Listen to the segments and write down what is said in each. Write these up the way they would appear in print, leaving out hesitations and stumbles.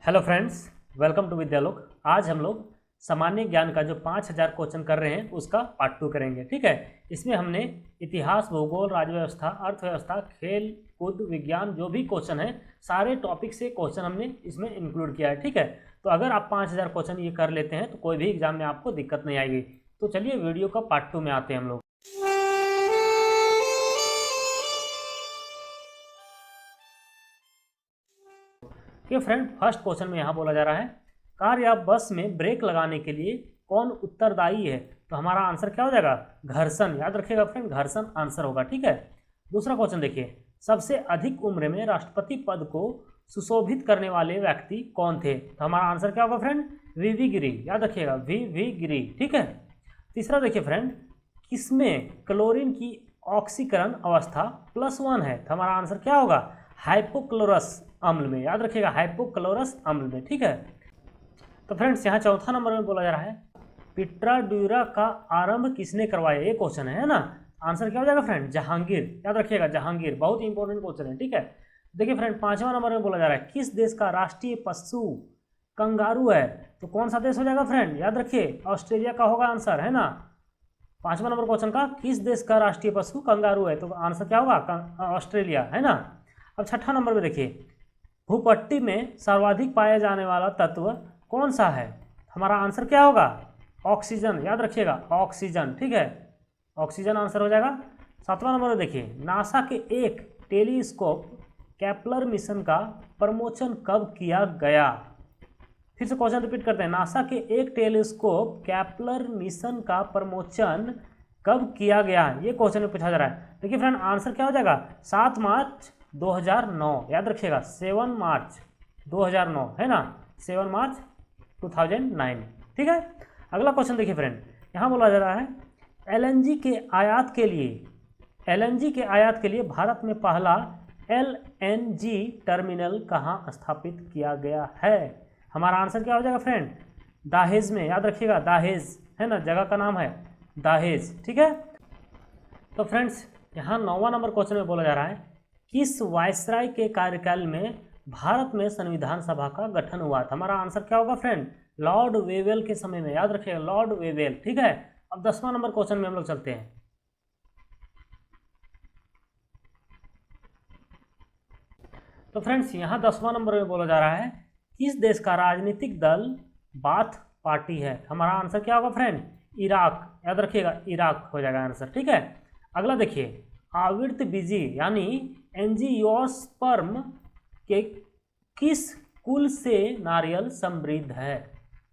Hello friends, welcome to Vidyalok. आज हम लोग सामान्य ज्ञान का जो 5000 क्वेश्चन कर रहे हैं उसका पार्ट 2 करेंगे। ठीक है, इसमें हमने इतिहास, भूगोल, राजव्यवस्था, अर्थव्यवस्था, खेल कूद, विज्ञान जो भी क्वेश्चन है सारे टॉपिक से क्वेश्चन हमने इसमें इंक्लूड किया है। ठीक है, तो अगर आप 5000 क्वेश्चन ये कर लेते हैं तो कोई भी एग्जाम में आपको दिक्कत नहीं आएगी। तो चलिए वीडियो का पार्ट 2 में आते हैं हम लोग। कि फ्रेंड, फर्स्ट क्वेश्चन में यहाँ बोला जा रहा है, कार या बस में ब्रेक लगाने के लिए कौन उत्तरदायी है? तो हमारा आंसर क्या हो जाएगा? घर्षण। याद रखिएगा फ्रेंड, घर्षण आंसर होगा। ठीक है, दूसरा क्वेश्चन देखिए, सबसे अधिक उम्र में राष्ट्रपति पद को सुशोभित करने वाले व्यक्ति कौन थे? तो हमारा आंसर क्या होगा फ्रेंड? वी गिरी। याद रखिएगा, वी गिरी। ठीक है, तीसरा देखिए फ्रेंड, किसमें क्लोरीन की ऑक्सीकरण अवस्था +1 है? तो हमारा आंसर क्या होगा? हाइपोक्लोरस अम्ल में। याद रखिएगा, हाइपोक्लोरस अम्ल में। ठीक है, तो फ्रेंड्स यहाँ चौथा नंबर में बोला जा रहा है, पिट्राड्यूरा का आरंभ किसने करवाया? ये क्वेश्चन है ना। आंसर क्या हो जाएगा फ्रेंड? जहांगीर। याद रखिएगा, जहांगीर। बहुत ही इंपॉर्टेंट क्वेश्चन है। ठीक है, देखिए फ्रेंड, पांचवा नंबर में बोला जा रहा है, किस देश का राष्ट्रीय पशु कंगारू है? तो कौन सा देश हो जाएगा फ्रेंड? याद रखिए, ऑस्ट्रेलिया का होगा आंसर, है ना। पांचवा नंबर क्वेश्चन का, किस देश का राष्ट्रीय पशु कंगारू है? तो आंसर क्या होगा? ऑस्ट्रेलिया, है ना। अब छठा नंबर में देखिए, भूपट्टी में सर्वाधिक पाया जाने वाला तत्व कौन सा है? हमारा आंसर क्या होगा? ऑक्सीजन। याद रखिएगा, ऑक्सीजन। ठीक है, ऑक्सीजन आंसर हो जाएगा। सातवां नंबर में देखिए, नासा के एक टेलीस्कोप केपलर मिशन का प्रमोशन कब किया गया? फिर से क्वेश्चन रिपीट करते हैं, नासा के एक टेलीस्कोप केपलर मिशन का प्रमोशन कब किया गया? ये क्वेश्चन में पूछा जा रहा है। देखिए फ्रेंड, आंसर क्या हो जाएगा? 7 मार्च 2009। याद रखिएगा, 7 मार्च 2009, है ना। 7 मार्च 2009। ठीक है, अगला क्वेश्चन देखिए फ्रेंड, यहाँ बोला जा रहा है, एलएनजी के आयात के लिए भारत में पहला एलएनजी टर्मिनल कहाँ स्थापित किया गया है? हमारा आंसर क्या हो जाएगा फ्रेंड? दाहेज में। याद रखिएगा, दाहेज, है ना, जगह का नाम है दाहेज। ठीक है, तो फ्रेंड्स यहाँ 9वां नंबर क्वेश्चन में बोला जा रहा है, किस वायसराय के कार्यकाल में भारत में संविधान सभा का गठन हुआ था? हमारा आंसर क्या होगा फ्रेंड? लॉर्ड वेवेल के समय में। याद रखिएगा, लॉर्ड वेवेल। ठीक है, अब 10वां नंबर क्वेश्चन में हम लोग चलते हैं। तो फ्रेंड्स यहाँ 10वां नंबर में बोला जा रहा है, किस देश का राजनीतिक दल बाथ पार्टी है? हमारा आंसर क्या होगा फ्रेंड? इराक। याद रखिएगा, इराक हो जाएगा आंसर। ठीक है, अगला देखिए, आवृत बीजी यानी एंजियोस्पर्म के किस कुल से नारियल समृद्ध है?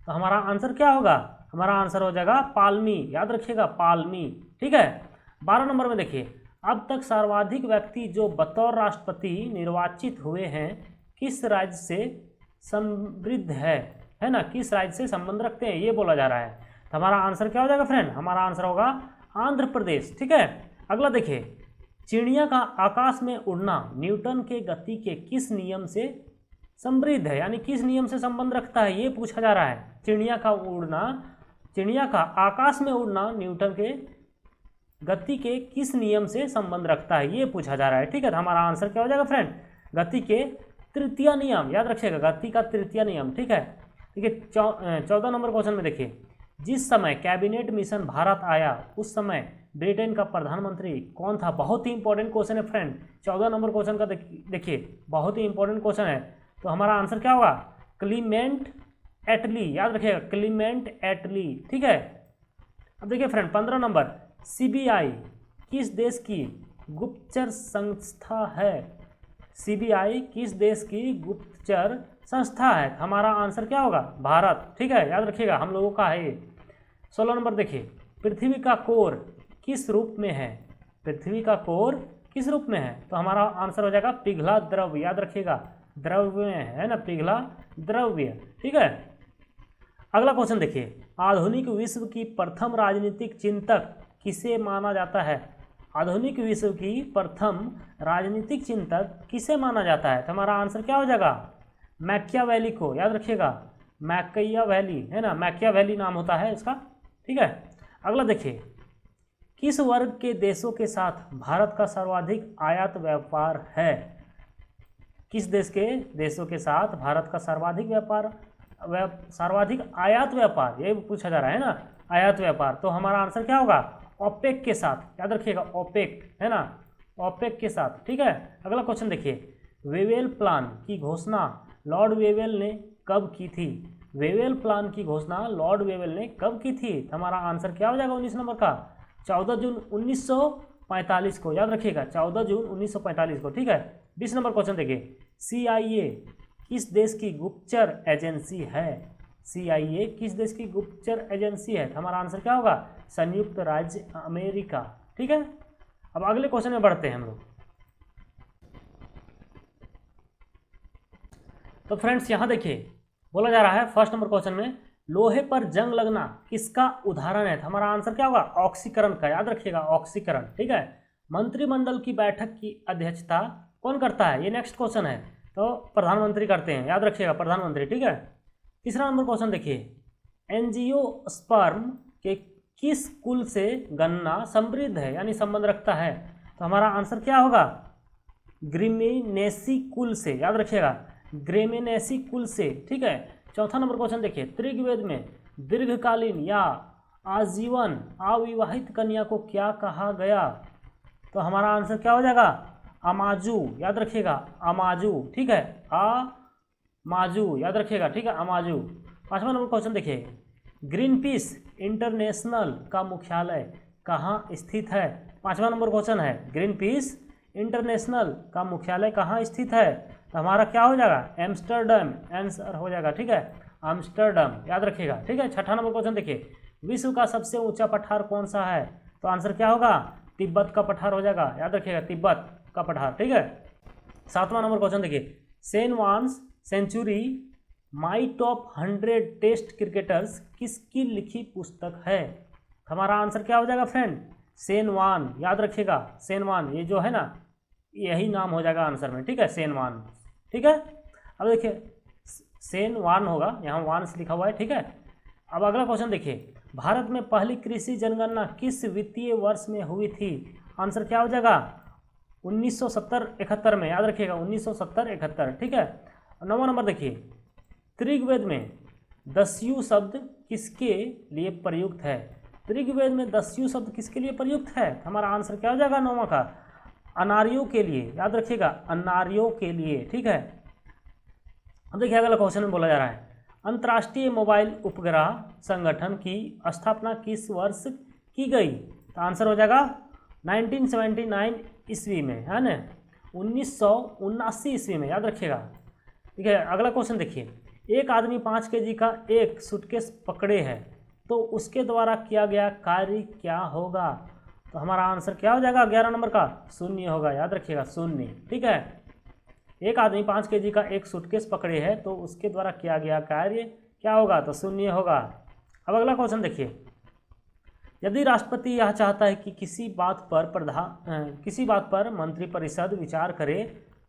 तो हमारा आंसर क्या होगा? हमारा आंसर हो जाएगा पाल्मी। याद रखिएगा, पाल्मी। ठीक है, 12 नंबर में देखिए, अब तक सर्वाधिक व्यक्ति जो बतौर राष्ट्रपति निर्वाचित हुए हैं किस राज्य से समृद्ध है ना, किस राज्य से संबंध रखते हैं, ये बोला जा रहा है। तो हमारा आंसर क्या हो जाएगा फ्रेंड? हमारा आंसर होगा आंध्र प्रदेश। ठीक है, अगला देखिए, चिड़िया का आकाश में उड़ना न्यूटन के गति के किस नियम से समृद्ध है, यानी किस नियम से संबंध रखता है, ये पूछा जा रहा है। चिड़िया का आकाश में उड़ना न्यूटन के गति के किस नियम से संबंध रखता है, ये पूछा जा रहा है। ठीक है, तो हमारा आंसर क्या हो जाएगा फ्रेंड? गति के तृतीय नियम। याद रखिएगा, गति का तृतीय नियम। ठीक है, देखिए 14 नंबर क्वेश्चन में देखिए, जिस समय कैबिनेट मिशन भारत आया उस समय ब्रिटेन का प्रधानमंत्री कौन था? बहुत ही इंपॉर्टेंट क्वेश्चन है फ्रेंड। 14 नंबर क्वेश्चन का देखिए, बहुत ही इंपॉर्टेंट क्वेश्चन है। तो हमारा आंसर क्या होगा? क्लीमेंट एटली। याद रखिएगा, क्लीमेंट एटली। ठीक है, अब देखिए फ्रेंड 15 नंबर, सीबीआई किस देश की गुप्तचर संस्था है? सीबीआई किस देश की गुप्तचर संस्था है? हमारा आंसर क्या होगा? भारत। ठीक है, याद रखिएगा, हम लोगों का है ये। 16 नंबर देखिए, पृथ्वी का कोर किस रूप में है? पृथ्वी का कोर किस रूप में है? तो हमारा आंसर हो जाएगा पिघला द्रव्य। याद रखिएगा, द्रव्य है ना, पिघला द्रव्य। ठीक है, अगला क्वेश्चन देखिए, आधुनिक विश्व की प्रथम राजनीतिक चिंतक किसे माना जाता है? आधुनिक विश्व की प्रथम राजनीतिक चिंतक किसे माना जाता है? तो हमारा आंसर क्या हो जाएगा? मैकियावेली को। याद रखिएगा, मैकियावेली, है ना, मैकियावेली नाम होता है इसका। ठीक है, अगला देखिए, किस वर्ग के देशों के साथ भारत का सर्वाधिक आयात व्यापार है? किस देशों के साथ भारत का सर्वाधिक आयात व्यापार, ये पूछा जा रहा है ना, आयात व्यापार। तो हमारा आंसर क्या होगा, ओपेक के साथ, याद रखिएगा ओपेक, है ना, ओपेक के साथ। ठीक है, अगला क्वेश्चन देखिए, वेवेल प्लान की घोषणा लॉर्ड वेवेल ने कब की थी? वेवेल प्लान की घोषणा लॉर्ड वेवेल ने कब की थी? हमारा आंसर क्या हो जाएगा 19 नंबर का, 14 जून 1945 को, याद रखिएगा 14 जून 1945 को। ठीक है, 20 नंबर क्वेश्चन देखिए, CIA किस देश की गुप्तचर एजेंसी है? CIA किस देश की गुप्तचर एजेंसी है? हमारा आंसर क्या होगा, संयुक्त राज्य अमेरिका। ठीक है, अब अगले क्वेश्चन में बढ़ते हैं हम लोग। तो फ्रेंड्स यहाँ देखिए, बोला जा रहा है फर्स्ट नंबर क्वेश्चन में, लोहे पर जंग लगना किसका उदाहरण है? हमारा आंसर क्या होगा, ऑक्सीकरण का, याद रखिएगा ऑक्सीकरण। ठीक है, मंत्रिमंडल की बैठक की अध्यक्षता कौन करता है? ये नेक्स्ट क्वेश्चन है, तो प्रधानमंत्री करते हैं, याद रखिएगा प्रधानमंत्री। ठीक है, तीसरा नंबर क्वेश्चन देखिए, एंजियोस्पर्म के किस कुल से गन्ना समृद्ध है, यानी संबंध रखता है? तो हमारा आंसर क्या होगा, ग्रेमिनेसी कुल से, याद रखिएगा ग्रेमिनेसी कुल से। ठीक है, चौथा नंबर क्वेश्चन देखिए, ऋग्वेद में दीर्घकालीन या आजीवन अविवाहित कन्या को क्या कहा गया? तो हमारा आंसर क्या हो जाएगा, अमाजू, याद रखिएगा अमाजू। ठीक है, अमाजू, याद रखिएगा। ठीक है, अमाजू। पांचवा नंबर क्वेश्चन देखिए, ग्रीन पीस इंटरनेशनल का मुख्यालय कहाँ स्थित है? पांचवा नंबर क्वेश्चन है, ग्रीन पीस इंटरनेशनल का मुख्यालय कहाँ स्थित है? तो हमारा क्या हो जाएगा, एम्स्टर्डम, आंसर हो जाएगा। ठीक है, एम्स्टर्डम, याद रखिएगा। ठीक है, छठा नंबर क्वेश्चन देखिए, विश्व का सबसे ऊंचा पठार कौन सा है? तो आंसर क्या होगा, तिब्बत का पठार हो जाएगा, याद रखिएगा तिब्बत का पठार। ठीक है, सातवां नंबर क्वेश्चन देखिए, सेन वान्स century my top 100 test cricketers किसकी लिखी पुस्तक है? हमारा आंसर क्या हो जाएगा फ्रेंड, सेन वान, याद रखिएगा सेन वान, ये जो है ना यही नाम हो जाएगा आंसर में। ठीक है, सेन वान। ठीक है, अब देखिए सेन वान होगा, यहाँ वान्स लिखा हुआ है। ठीक है, अब अगला क्वेश्चन देखिए, भारत में पहली कृषि जनगणना किस वित्तीय वर्ष में हुई थी? आंसर क्या हो जाएगा, 1970-71 में, याद रखिएगा 1970-71। ठीक है, नौवां नंबर देखिए, ऋग्वेद में दस्यु शब्द किसके लिए प्रयुक्त है? ऋग्वेद में दस्यु शब्द किसके लिए प्रयुक्त है? हमारा आंसर क्या हो जाएगा नौवां का, अनार्यों के लिए, याद रखिएगा अनार्यों के लिए। ठीक है, अब देखिए अगला क्वेश्चन में बोला जा रहा है, अंतर्राष्ट्रीय मोबाइल उपग्रह संगठन की स्थापना किस वर्ष की गई? तो आंसर हो जाएगा 1979 ईस्वी में, है ना, 1979 ईस्वी में, याद रखिएगा। ठीक है, अगला क्वेश्चन देखिए, एक आदमी 5 kg का एक सूटकेस पकड़े है तो उसके द्वारा किया गया कार्य क्या होगा? तो हमारा आंसर क्या हो जाएगा 11 नंबर का, शून्य होगा, याद रखिएगा शून्य। ठीक है, एक आदमी 5 kg का एक सूटकेस पकड़े है तो उसके द्वारा किया गया कार्य क्या होगा? तो शून्य होगा। अब अगला क्वेश्चन देखिए, यदि राष्ट्रपति यह चाहता है कि किसी बात पर मंत्रिपरिषद विचार करे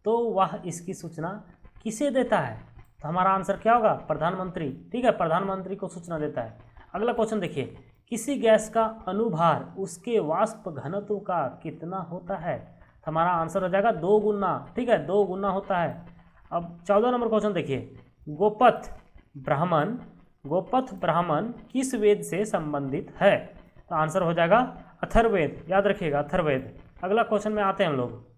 तो वह इसकी सूचना किसे देता है? तो हमारा आंसर क्या होगा, प्रधानमंत्री। ठीक है, प्रधानमंत्री को सूचना देता है। अगला क्वेश्चन देखिए, किसी गैस का अनुभार उसके वाष्प घनत्व का कितना होता है? हमारा आंसर हो जाएगा 2 गुना। ठीक है, 2 गुना होता है। अब 14 नंबर क्वेश्चन देखिए, गोपथ ब्राह्मण किस वेद से संबंधित है? तो आंसर हो जाएगा अथर्ववेद, याद रखिएगा अथर्ववेद। अगला क्वेश्चन में आते हैं हम लोग,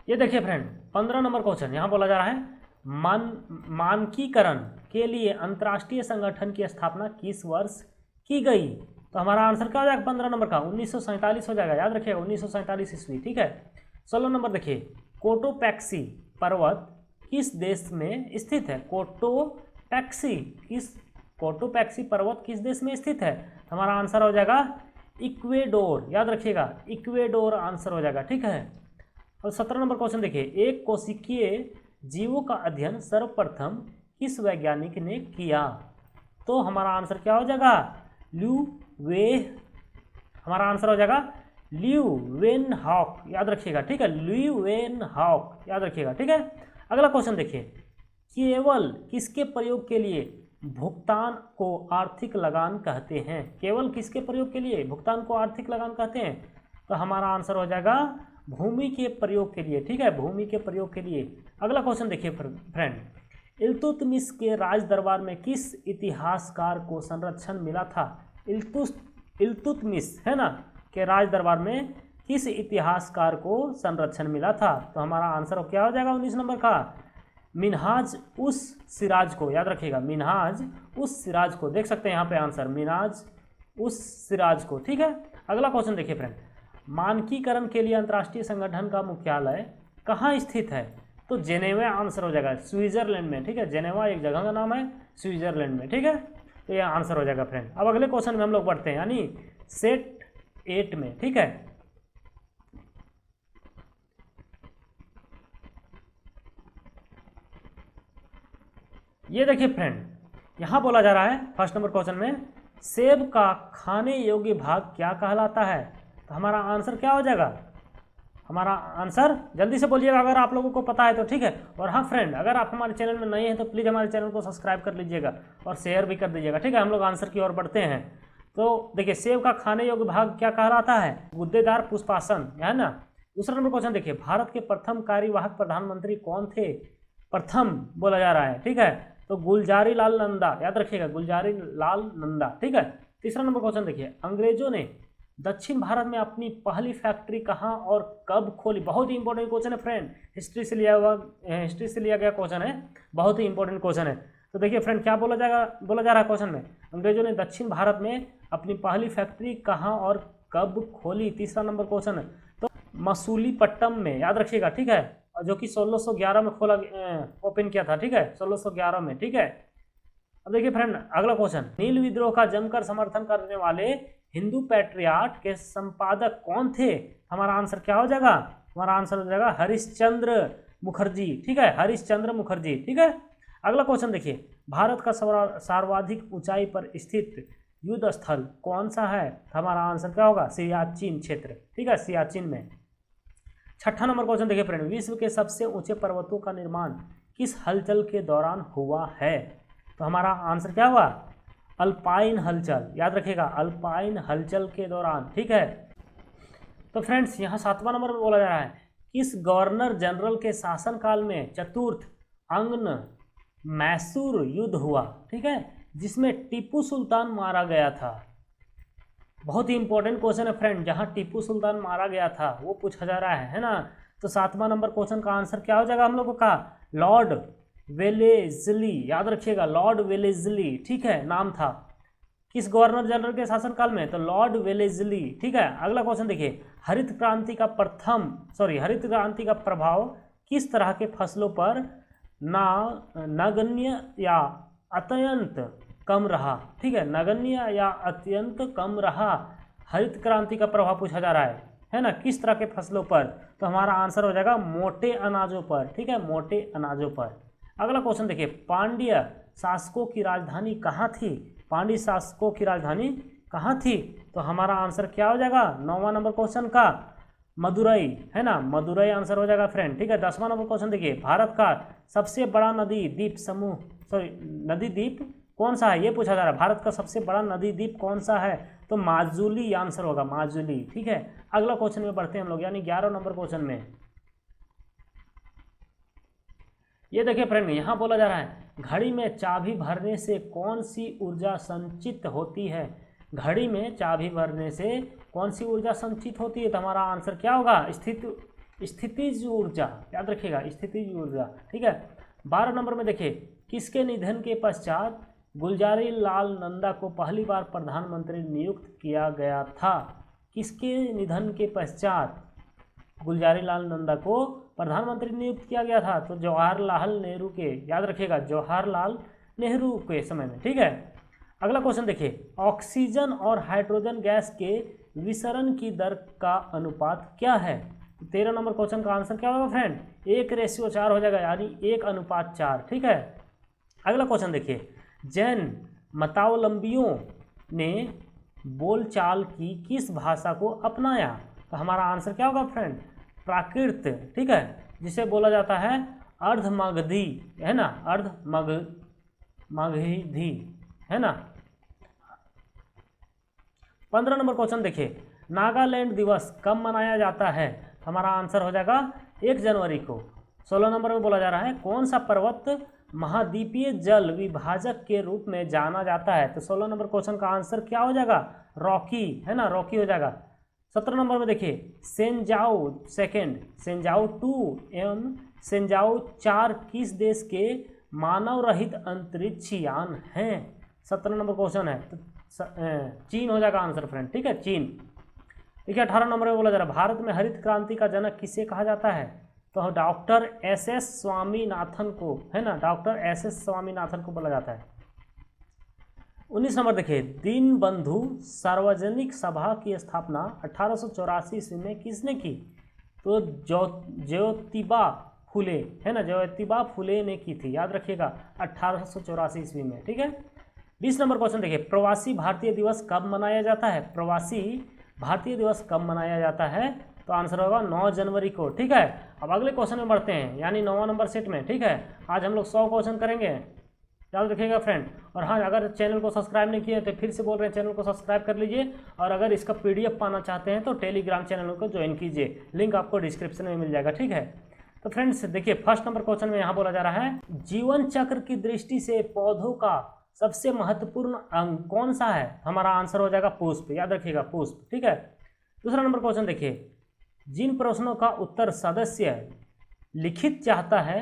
ये देखिए फ्रेंड 15 नंबर क्वेश्चन, यहाँ बोला जा रहा है मानकीकरण के लिए अंतर्राष्ट्रीय संगठन की स्थापना किस वर्ष की गई? तो हमारा आंसर क्या हो जाएगा 15 नंबर का, 1947 हो जाएगा, याद रखिएगा 1947 ईस्वी। ठीक है, 16 नंबर देखिए, कोटोपैक्सी पर्वत किस देश में स्थित है? कोटोपैक्सी पर्वत किस देश में स्थित है? हमारा आंसर हो जाएगा इक्वेडोर, याद रखिएगा इक्वेडोर आंसर हो जाएगा। ठीक है, और 17 नंबर क्वेश्चन देखिए, एक कोशिकीय जीवों का अध्ययन सर्वप्रथम किस वैज्ञानिक ने किया? तो हमारा आंसर क्या हो जाएगा, हमारा आंसर हो जाएगा ल्यूवेनहॉक, याद रखिएगा। ठीक है, ल्यूवेनहॉक, याद रखिएगा। ठीक है, अगला क्वेश्चन देखिए, केवल किसके प्रयोग के लिए भुगतान को आर्थिक लगान कहते हैं? केवल किसके प्रयोग के लिए भुगतान को आर्थिक लगान कहते हैं? तो हमारा आंसर हो जाएगा भूमि के प्रयोग के लिए, ठीक है, भूमि के प्रयोग के लिए। अगला क्वेश्चन देखिए फ्रेंड, इल्तुतमिश के राज दरबार में किस इतिहासकार को संरक्षण मिला था? इल्तुतमिश है ना के राज दरबार में किस इतिहासकार को संरक्षण मिला था? तो हमारा आंसर क्या हो जाएगा 19 नंबर का? मिन्हाज उस सिराज को, याद रखिएगा, मिन्हाज उस सिराज को, देख सकते हैं यहाँ पे आंसर, मिन्हाज उस सिराज को, ठीक है। अगला क्वेश्चन देखिए फ्रेंड, मानकीकरण के लिए अंतर्राष्ट्रीय संगठन का मुख्यालय कहाँ स्थित है? तो जेनेवा आंसर हो जाएगा, स्विट्जरलैंड में, ठीक है, जेनेवा एक जगह का नाम है, स्विट्जरलैंड में, ठीक है, तो यह आंसर हो जाएगा फ्रेंड। अब अगले क्वेश्चन में हम लोग पढ़ते हैं, यानी सेट 8 में, ठीक है। ये देखिए फ्रेंड, यहां बोला जा रहा है फर्स्ट नंबर क्वेश्चन में, सेब का खाने योग्य भाग क्या कहलाता है? तो हमारा आंसर क्या हो जाएगा? हमारा आंसर जल्दी से बोलिएगा अगर आप लोगों को पता है तो, ठीक है। और हाँ फ्रेंड, अगर आप हमारे चैनल में नए हैं तो प्लीज़ हमारे चैनल को सब्सक्राइब कर लीजिएगा और शेयर भी कर दीजिएगा, ठीक है। हम लोग आंसर की ओर बढ़ते हैं। तो देखिए, सेब का खाने योग्य भाग क्या कहलाता है? गुद्देदार पुष्पासन, है ना। दूसरा नंबर क्वेश्चन देखिए, भारत के प्रथम कार्यवाहक प्रधानमंत्री कौन थे? प्रथम बोला जा रहा है, ठीक है, तो गुलजारी लाल नंदा, याद रखिएगा, गुलजारी लाल नंदा, ठीक है। तीसरा नंबर क्वेश्चन देखिए, अंग्रेजों ने दक्षिण भारत में अपनी पहली फैक्ट्री कहाँ और कब खोली? बहुत ही इंपॉर्टेंट क्वेश्चन है फ्रेंड, हिस्ट्री से लिया गया क्वेश्चन है, बहुत ही इंपॉर्टेंट क्वेश्चन है। तो देखिए फ्रेंड, क्या बोला जा रहा है क्वेश्चन में, अंग्रेजों ने दक्षिण भारत में अपनी पहली फैक्ट्री कहाँ और कब खोली? तीसरा नंबर क्वेश्चन है, तो मसूलीपट्टनम में, याद रखिएगा, ठीक है, जो कि 1611 में ओपन किया था, ठीक है, 1611 में, ठीक है। अब देखिए फ्रेंड, अगला क्वेश्चन, नील विद्रोह का जमकर समर्थन करने वाले हिंदू पैट्रियाट के संपादक कौन थे? हमारा आंसर क्या हो जाएगा? हमारा आंसर हो जाएगा हरिश्चंद्र मुखर्जी, ठीक है, हरिश्चंद्र मुखर्जी, ठीक है। अगला क्वेश्चन देखिए, भारत का सर्वाधिक ऊंचाई पर स्थित युद्ध स्थल कौन सा है? हमारा आंसर क्या होगा? सियाचिन क्षेत्र, ठीक है, सियाचिन में। छठा नंबर क्वेश्चन देखिए फ्रेंड, विश्व के सबसे ऊंचे पर्वतों का निर्माण किस हलचल के दौरान हुआ है? तो हमारा आंसर क्या हुआ? अल्पाइन हलचल, याद रखिएगा, अल्पाइन हलचल के दौरान, ठीक है। तो फ्रेंड्स, यहाँ 7वां नंबर में बोला जा रहा है, किस गवर्नर जनरल के शासनकाल में चतुर्थ अंग्न मैसूर युद्ध हुआ? ठीक है, जिसमें टीपू सुल्तान मारा गया था। बहुत ही इंपॉर्टेंट क्वेश्चन है फ्रेंड, जहां टीपू सुल्तान मारा गया था वो पूछा जा रहा है ना। तो 7वां नंबर क्वेश्चन का आंसर क्या हो जाएगा हम लोगों का? लॉर्ड वेलेस्ली, याद रखिएगा, लॉर्ड वेलेस्ली, ठीक है, नाम था। किस गवर्नर जनरल के शासनकाल में? तो लॉर्ड वेलेस्ली, ठीक है। अगला क्वेश्चन देखिए, हरित क्रांति का प्रभाव किस तरह के फसलों पर नगण्य या अत्यंत कम रहा? ठीक है, नगण्य या अत्यंत कम रहा, हरित क्रांति का प्रभाव पूछा जा रहा है ना, किस तरह के फसलों पर? तो हमारा आंसर हो जाएगा मोटे अनाजों पर, ठीक है, मोटे अनाजों पर। अगला क्वेश्चन देखिए, पांड्य शासकों की राजधानी कहाँ थी? पांड्य शासकों की राजधानी कहाँ थी? तो हमारा आंसर क्या हो जाएगा 9वां नंबर क्वेश्चन का? मदुरई, है ना, मदुरई आंसर हो जाएगा फ्रेंड, ठीक है। 10वां नंबर क्वेश्चन देखिए, भारत का सबसे बड़ा नदी द्वीप कौन सा है? ये पूछा जा रहा है, भारत का सबसे बड़ा नदी द्वीप कौन सा है? तो माजुली आंसर होगा, माजुली, ठीक है। अगला क्वेश्चन में बढ़ते हैं हम लोग, यानी 11 नंबर क्वेश्चन में। ये देखिए फ्रेंड, यहाँ बोला जा रहा है, घड़ी में चाबी भरने से कौन सी ऊर्जा संचित होती है? घड़ी में चाबी भरने से कौन सी ऊर्जा संचित होती है? तो हमारा आंसर क्या होगा? स्थितिज ऊर्जा, याद रखिएगा, स्थितिज ऊर्जा, ठीक है। 12 नंबर में देखिए, किसके निधन के पश्चात गुलजारी लाल नंदा को पहली बार प्रधानमंत्री नियुक्त किया गया था? किसके निधन के पश्चात गुलजारी लाल नंदा को प्रधानमंत्री नियुक्त किया गया था? तो जवाहरलाल नेहरू के, याद रखिएगा, जवाहरलाल नेहरू के समय में, ठीक है। अगला क्वेश्चन देखिए, ऑक्सीजन और हाइड्रोजन गैस के विसरण की दर का अनुपात क्या है? तो 13 नंबर क्वेश्चन का आंसर क्या होगा फ्रेंड? 1:4 हो जाएगा, यानी 1:4, ठीक है। अगला क्वेश्चन देखिए, जैन मतावलंबियों ने बोलचाल की किस भाषा को अपनाया? तो हमारा आंसर क्या होगा फ्रेंड? प्राकृत, ठीक है, जिसे बोला जाता है अर्धमगधी, है ना, अर्धमगधी, है ना। 15 नंबर क्वेश्चन देखिए, नागालैंड दिवस कब मनाया जाता है? हमारा आंसर हो जाएगा 1 जनवरी को। 16 नंबर में बोला जा रहा है कौन सा पर्वत महाद्वीपीय जल विभाजक के रूप में जाना जाता है? तो 16 नंबर क्वेश्चन का आंसर क्या हो जाएगा? रॉकी, है ना, रॉकी हो जाएगा। 17 नंबर में देखिए सेंजाओ सेकेंड, सेंजाओ 2 एवं सेंजाओ 4 किस देश के मानव रहित अंतरिक्ष यान हैं? 17 नंबर क्वेश्चन है, तो चीन हो जाएगा आंसर फ्रेंड, ठीक है, चीन। देखिए 18 नंबर में बोला जा रहा है भारत में हरित क्रांति का जनक किसे कहा जाता है? तो डॉक्टर एस स्वामीनाथन को, है ना, डॉक्टर एस स्वामीनाथन को बोला जाता है। 19 नंबर देखिए दीनबंधु सार्वजनिक सभा की स्थापना 1884 ईस्वी में किसने की? तो ज्योतिबा फुले, है ना, ज्योतिबा फुले ने की थी, याद रखिएगा 1884 ईस्वी में, ठीक है। 20 नंबर क्वेश्चन देखिए प्रवासी भारतीय दिवस कब मनाया जाता है? प्रवासी भारतीय दिवस कब मनाया जाता है? तो आंसर होगा 9 जनवरी को, ठीक है। अब अगले क्वेश्चन में बढ़ते हैं, यानी 9वां नंबर सेट में, ठीक है। आज हम लोग 100 क्वेश्चन करेंगे, याद रखिएगा फ्रेंड। और हाँ, अगर चैनल को सब्सक्राइब नहीं किए तो फिर से बोल रहे हैं चैनल को सब्सक्राइब कर लीजिए, और अगर इसका PDF पाना चाहते हैं तो टेलीग्राम चैनल को ज्वाइन कीजिए, लिंक आपको डिस्क्रिप्शन में मिल जाएगा, ठीक है। तो फ्रेंड्स देखिए फर्स्ट नंबर क्वेश्चन में यहाँ बोला जा रहा है जीवन चक्र की दृष्टि से पौधों का सबसे महत्वपूर्ण अंग कौन सा है? हमारा आंसर हो जाएगा पुष्प, याद रखिएगा पुष्प, ठीक है। दूसरा नंबर क्वेश्चन देखिए जिन प्रश्नों का उत्तर सदस्य लिखित चाहता है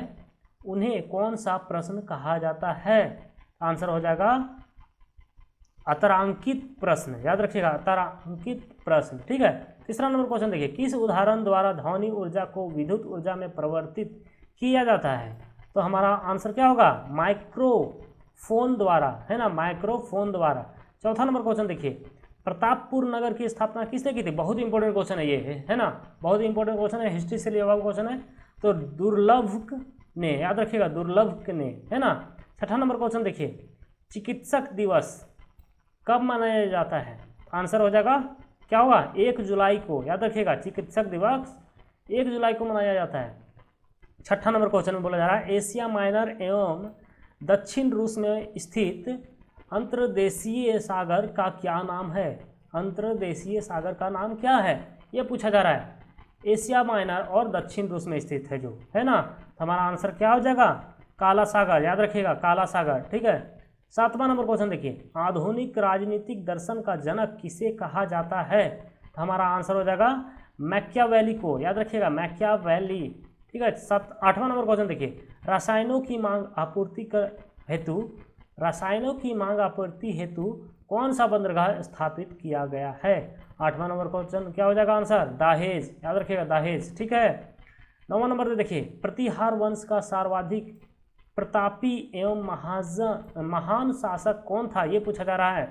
उन्हें कौन सा प्रश्न कहा जाता है? आंसर हो जाएगा अतरांकित प्रश्न, याद रखिएगा अतरांकित प्रश्न, ठीक है। तीसरा नंबर क्वेश्चन देखिए किस उदाहरण द्वारा ध्वनि ऊर्जा को विद्युत ऊर्जा में परिवर्तित किया जाता है? तो हमारा आंसर क्या होगा? माइक्रोफोन द्वारा, है ना, माइक्रोफोन द्वारा। चौथा नंबर क्वेश्चन देखिए प्रतापपुर नगर की स्थापना किसने की थी? बहुत इंपॉर्टेंट क्वेश्चन है ये, है ना, बहुत इंपॉर्टेंट क्वेश्चन है, हिस्ट्री से लिया हुआ क्वेश्चन है। तो दुर्लभ ने, याद रखिएगा दुर्लभ ने, है ना। छठा नंबर क्वेश्चन देखिए चिकित्सक दिवस कब मनाया जाता है? आंसर हो जाएगा क्या होगा? 1 जुलाई को, याद रखिएगा चिकित्सक दिवस 1 जुलाई को मनाया जाता है। छठा नंबर क्वेश्चन में बोला जा रहा है एशिया माइनर एवं दक्षिण रूस में स्थित अंतर्देशीय सागर का क्या नाम है? अंतर्देशीय सागर का नाम क्या है? ये पूछा जा रहा है। एशिया माइनर और दक्षिण रूस में स्थित है जो, है ना। हमारा आंसर क्या हो जाएगा? काला सागर, याद रखिएगा काला सागर, ठीक है। 7वां नंबर क्वेश्चन देखिए आधुनिक राजनीतिक दर्शन का जनक किसे कहा जाता है? तो हमारा आंसर हो जाएगा मैकियावेली को, याद रखिएगा मैकियावेली, ठीक है। 8वां नंबर क्वेश्चन देखिए रसायनों की मांग आपूर्ति हेतु कौन सा बंदरगाह स्थापित किया गया है? 8वां नंबर क्वेश्चन क्या हो जाएगा आंसर? दाहेज, याद रखिएगा दाहेज, ठीक है। 9वां नंबर पे देखिए प्रतिहार वंश का सर्वाधिक प्रतापी एवं महान शासक कौन था? ये पूछा जा रहा है।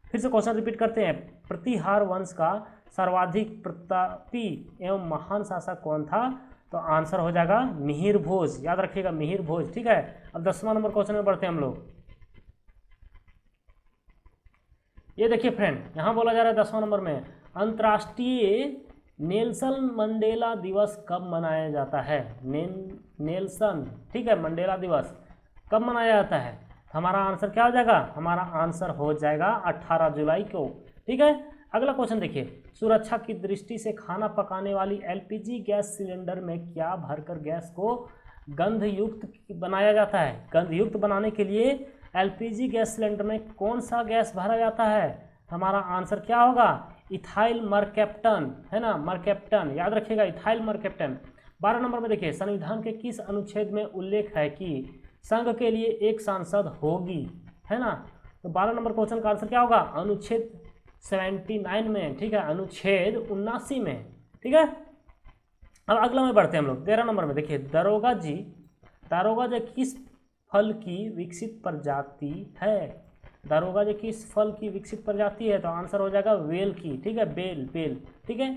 फिर से क्वेश्चन रिपीट करते हैं प्रतिहार वंश का सर्वाधिक प्रतापी एवं महान शासक कौन था? तो आंसर हो जाएगा मिहिर भोज, याद रखिएगा मिहिर भोज, ठीक है। अब 10वां नंबर क्वेश्चन में बढ़ते हैं हम लोग। ये देखिए फ्रेंड यहाँ बोला जा रहा है 10वां नंबर में अंतर्राष्ट्रीय नेल्सन मंडेला दिवस कब मनाया जाता है? नेल्सन, ठीक है, मंडेला दिवस कब मनाया जाता है? हमारा आंसर क्या हो जाएगा? हमारा आंसर हो जाएगा 18 जुलाई को, ठीक है। अगला क्वेश्चन देखिए सुरक्षा की दृष्टि से खाना पकाने वाली LPG गैस सिलेंडर में क्या भरकर गैस को गंधयुक्त बनाया जाता है? गंधयुक्त बनाने के लिए LPG गैस सिलेंडर में कौन सा गैस भरा जाता है? हमारा आंसर क्या होगा? इथाइल मरकैप्टन, है ना, मरकैप्टन, याद रखिएगा इथाइल मरकैप्टन। 12 नंबर में देखिए संविधान के किस अनुच्छेद में उल्लेख है कि संघ के लिए एक सांसद होगी, है ना। तो 12 नंबर क्वेश्चन का आंसर क्या होगा? अनुच्छेद 79 में, ठीक है, अनुच्छेद 79 में, ठीक है। अब अगला में बढ़ते हैं हम लोग 13 नंबर में देखिए दारोगा जी किस फल की विकसित प्रजाति है? दारोगा जी किस फल की विकसित प्रजाति है? तो आंसर हो जाएगा वेल की, ठीक है, बेल, ठीक है।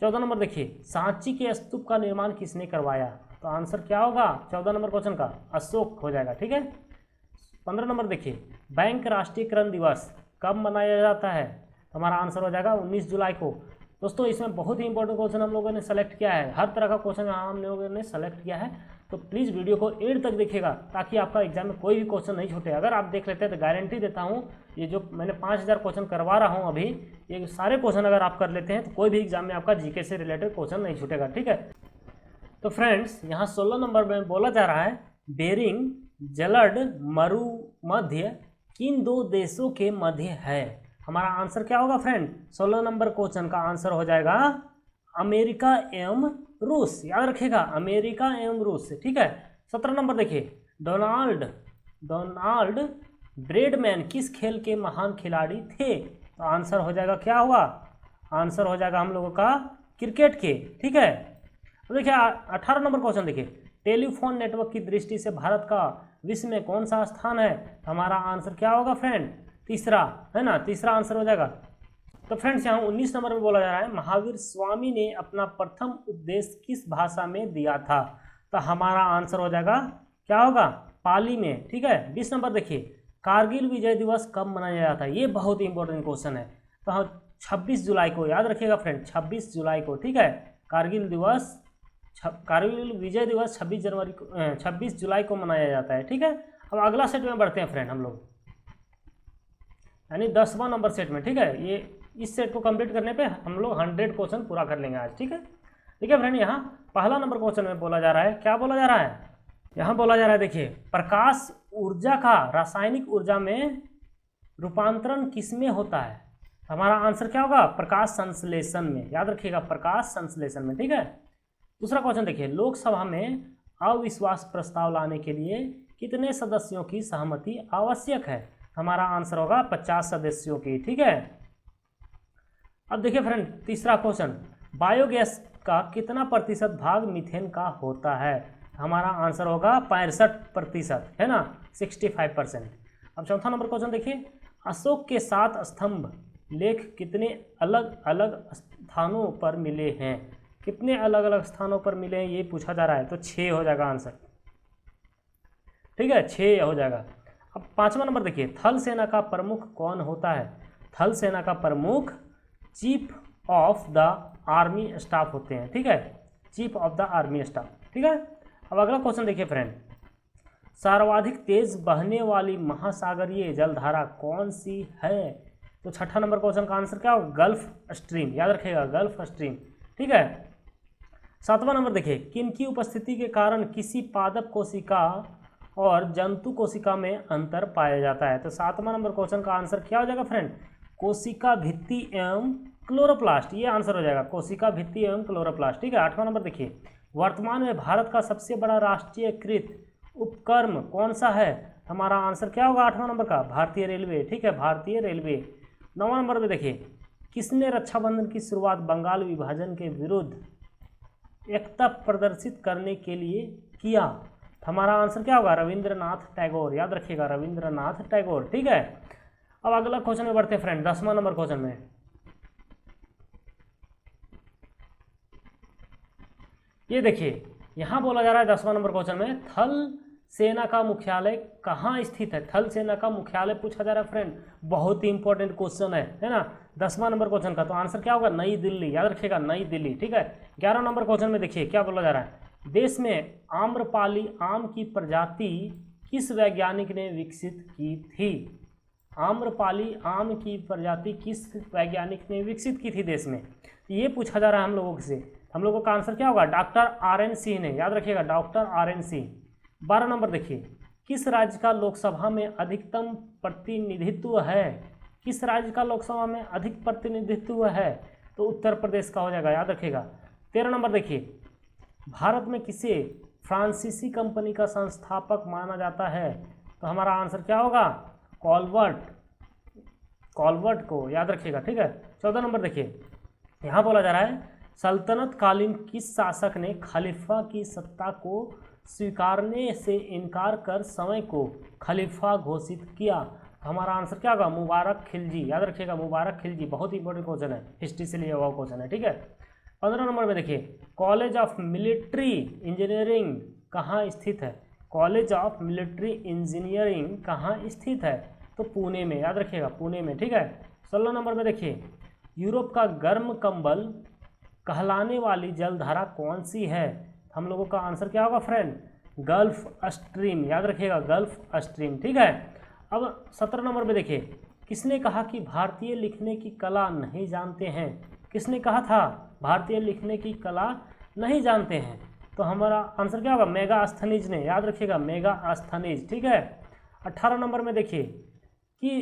14 नंबर देखिए सांची के स्तूप का निर्माण किसने करवाया? तो आंसर क्या होगा 14 नंबर क्वेश्चन का? अशोक हो जाएगा, ठीक है। 15 नंबर देखिए बैंक राष्ट्रीयकरण दिवस कब मनाया जाता है? तो हमारा आंसर हो जाएगा 19 जुलाई को। दोस्तों इसमें बहुत ही इंपॉर्टेंट क्वेश्चन हम लोगों ने सेलेक्ट किया है, हर तरह का क्वेश्चन हम लोगों ने सेलेक्ट किया है, तो प्लीज़ वीडियो को एंड तक देखिएगा ताकि आपका एग्जाम में कोई भी क्वेश्चन नहीं छूटे। अगर आप देख लेते हैं तो गारंटी देता हूँ ये जो मैंने 5000 क्वेश्चन करवा रहा हूँ अभी, ये सारे क्वेश्चन अगर आप कर लेते हैं तो कोई भी एग्जाम में आपका जीके से रिलेटेड क्वेश्चन नहीं छूटेगा, ठीक है। तो फ्रेंड्स यहाँ 16 नंबर में बोला जा रहा है बेरिंग जलद मरुमध्य किन दो देशों के मध्य है। हमारा आंसर क्या होगा फ्रेंड? 16 नंबर क्वेश्चन का आंसर हो जाएगा अमेरिका एवं रूस। याद रखिएगा अमेरिका एवं रूस, ठीक है। 17 नंबर देखिए डोनाल्ड ब्रेडमैन किस खेल के महान खिलाड़ी थे। तो आंसर हो जाएगा क्या होगा? आंसर हो जाएगा हम लोगों का क्रिकेट के, ठीक है। तो देखिए 18 नंबर क्वेश्चन देखिए टेलीफोन नेटवर्क की दृष्टि से भारत का विश्व में कौन सा स्थान है। हमारा आंसर क्या होगा फ्रेंड? तीसरा, है ना, तीसरा आंसर हो जाएगा। तो फ्रेंड्स यहाँ 19 नंबर में बोला जा रहा है महावीर स्वामी ने अपना प्रथम उपदेश किस भाषा में दिया था। तो हमारा आंसर हो जाएगा क्या होगा? पाली में, ठीक है। 20 नंबर देखिए कारगिल विजय दिवस कब मनाया जाता है। ये बहुत ही इंपॉर्टेंट क्वेश्चन है। तो हाँ 26 जुलाई को, याद रखिएगा फ्रेंड 26 जुलाई को, ठीक है। कारगिल विजय दिवस 26 जुलाई को मनाया जाता है, ठीक है। अब अगला सेट में बढ़ते हैं फ्रेंड हम लोग, यानी 10वां नंबर सेट में, ठीक है। ये इस सेट को कंप्लीट करने पे हम लोग 100 क्वेश्चन पूरा कर लेंगे आज, ठीक है। ठीक है फ्रेंड, यहाँ पहला नंबर क्वेश्चन में बोला जा रहा है, क्या बोला जा रहा है? यहाँ बोला जा रहा है देखिए प्रकाश ऊर्जा का रासायनिक ऊर्जा में रूपांतरण किसमें होता है। हमारा आंसर क्या होगा? प्रकाश संश्लेषण में। याद रखिएगा प्रकाश संश्लेषण में, ठीक है। दूसरा क्वेश्चन देखिए लोकसभा में अविश्वास प्रस्ताव लाने के लिए कितने सदस्यों की सहमति आवश्यक है। हमारा आंसर होगा 50 सदस्यों की, ठीक है। अब देखिए फ्रेंड तीसरा क्वेश्चन बायोगैस का कितना प्रतिशत भाग मीथेन का होता है। हमारा आंसर होगा 65%, है ना, 65%। अब चौथा नंबर क्वेश्चन देखिए अशोक के 7 स्तंभ लेख कितने अलग अलग स्थानों पर मिले हैं। कितने अलग अलग स्थानों पर मिले हैं ये पूछा जा रहा है। तो 6 हो जाएगा आंसर, ठीक है, 6 हो जाएगा। अब 5वां नंबर देखिए थल सेना का प्रमुख कौन होता है। थल सेना का प्रमुख chief of the army staff होते हैं, ठीक है, chief of the army staff, ठीक है। अब अगला क्वेश्चन देखिए फ्रेंड सर्वाधिक तेज बहने वाली महासागरीय जलधारा कौन सी है। तो 6ठा नंबर क्वेश्चन का आंसर क्या होगा? Gulf stream. याद रखिएगा गल्फ स्ट्रीम, ठीक है। 7वां नंबर देखिए किनकी उपस्थिति के कारण किसी पादप कोशिका और जंतु कोशिका में अंतर पाया जाता है। तो 7वां नंबर क्वेश्चन का आंसर क्या हो जाएगा फ्रेंड? कोशिका भित्ति एवं क्लोरोप्लास्ट, ये आंसर हो जाएगा कोशिका भित्ति एवं क्लोरोप्लास्ट, ठीक है। 8वां नंबर देखिए वर्तमान में भारत का सबसे बड़ा राष्ट्रीयकृत उपक्रम कौन सा है। हमारा आंसर क्या होगा 8वां नंबर का? भारतीय रेलवे, ठीक है, भारतीय रेलवे। 9वां नंबर में देखिए किसने रक्षाबंधन की शुरुआत बंगाल विभाजन के विरुद्ध एकता प्रदर्शित करने के लिए किया। हमारा आंसर क्या होगा? रविंद्रनाथ टैगोर। याद रखिएगा रविंद्रनाथ टैगोर, ठीक है। अब अगला क्वेश्चन में बढ़ते हैं फ्रेंड 10वां नंबर क्वेश्चन में। ये देखिए यहाँ बोला जा रहा है 10वां नंबर क्वेश्चन में थल सेना का मुख्यालय कहाँ स्थित है। थल सेना का मुख्यालय पूछा जा रहा है फ्रेंड, बहुत ही इंपॉर्टेंट क्वेश्चन है ना 10वां नंबर क्वेश्चन का। तो आंसर क्या होगा? नई दिल्ली। याद रखिएगा नई दिल्ली, ठीक है। 11 नंबर क्वेश्चन में देखिए क्या बोला जा रहा है देश में आम्रपाली आम की प्रजाति किस वैज्ञानिक ने विकसित की थी। आम्रपाली आम की प्रजाति किस वैज्ञानिक ने विकसित की थी देश में, ये पूछा जा रहा है हम लोगों से। हम लोगों का आंसर क्या होगा? डॉक्टर RN सिंह ने। याद रखिएगा डॉक्टर RN सिंह। 12 नंबर देखिए किस राज्य का लोकसभा में अधिकतम प्रतिनिधित्व है। किस राज्य का लोकसभा में अधिक प्रतिनिधित्व है। तो उत्तर प्रदेश का हो जाएगा, याद रखिएगा। 13 नंबर देखिए भारत में किसे फ्रांसीसी कंपनी का संस्थापक माना जाता है। तो हमारा आंसर क्या होगा? कॉलवर्ट को, याद रखिएगा, ठीक है। 14 नंबर देखिए यहाँ बोला जा रहा है सल्तनत कालीन किस शासक ने खलीफा की सत्ता को स्वीकारने से इनकार कर समय को खलीफा घोषित किया। हमारा आंसर क्या होगा? मुबारक खिलजी। याद रखिएगा मुबारक खिलजी, बहुत ही इंपॉर्टेंट क्वेश्चन है, हिस्ट्री से लिया हुआ क्वेश्चन है, ठीक है। 15 नंबर में देखिए कॉलेज ऑफ मिलिट्री इंजीनियरिंग कहाँ स्थित है। कॉलेज ऑफ मिलिट्री इंजीनियरिंग कहाँ स्थित है। तो पुणे में। याद रखिएगा पुणे में, ठीक है। 16 नंबर में देखिए यूरोप का गर्म कंबल कहलाने वाली जलधारा कौन सी है। हम लोगों का आंसर क्या होगा फ्रेंड? गल्फ स्ट्रीम, याद रखिएगा गल्फ स्ट्रीम, ठीक है। अब 17 नंबर पे देखिए, किसने कहा कि भारतीय लिखने की कला नहीं जानते हैं? किसने कहा था भारतीय लिखने की कला नहीं जानते हैं? तो हमारा आंसर क्या होगा? मेगास्थनीज ने, याद रखिएगा मेगास्थनीज, ठीक है। 18 नंबर में देखिए कि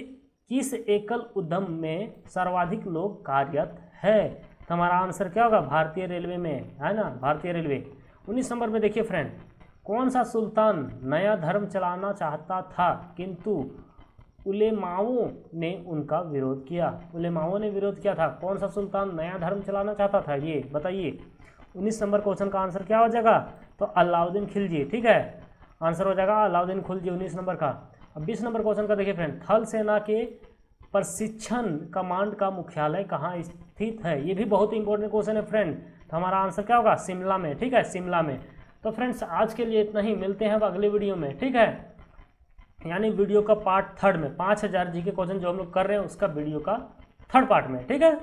किस एकल उद्यम में सर्वाधिक लोग कार्यरत है? तो हमारा आंसर क्या होगा? भारतीय रेलवे में, है ना, भारतीय रेलवे। 19 नंबर में देखिए फ्रेंड, कौन सा सुल्तान नया धर्म चलाना चाहता था किंतु उलेमाओं ने उनका विरोध किया? उलेमाओं ने विरोध किया था। कौन सा सुल्तान नया धर्म चलाना चाहता था, ये बताइए। 19 नंबर क्वेश्चन का आंसर क्या हो जाएगा? तो अलाउद्दीन खिलजी, ठीक है, आंसर हो जाएगा अलाउद्दीन खिलजी 19 नंबर का। अब 20 नंबर क्वेश्चन का देखिए फ्रेंड, थल सेना के प्रशिक्षण कमांड का मुख्यालय कहाँ स्थित है? ये भी बहुत इंपॉर्टेंट क्वेश्चन है फ्रेंड। तो हमारा आंसर क्या होगा? शिमला में, ठीक है, शिमला में। तो फ्रेंड्स आज के लिए इतना ही, मिलते हैं अब अगले वीडियो में, ठीक है, यानी वीडियो का पार्ट 3 में 5000 जी के क्वेश्चन जो हम लोग कर रहे हैं उसका वीडियो का 3rd पार्ट में, ठीक है।